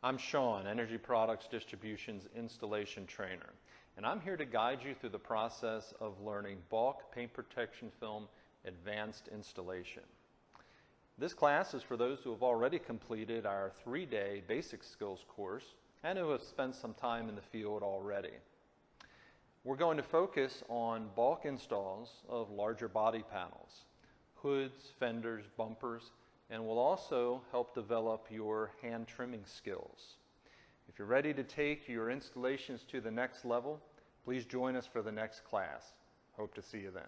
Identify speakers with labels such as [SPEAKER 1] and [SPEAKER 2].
[SPEAKER 1] I'm Sean, Energy Products Distribution's installation trainer, and I'm here to guide you through the process of learning bulk paint protection film advanced installation. This class is for those who have already completed our 3-day basic skills course and who have spent some time in the field already. We're going to focus on bulk installs of larger body panels, hoods, fenders, bumpers, and will also help develop your hand trimming skills. If you're ready to take your installations to the next level, please join us for the next class. Hope to see you then.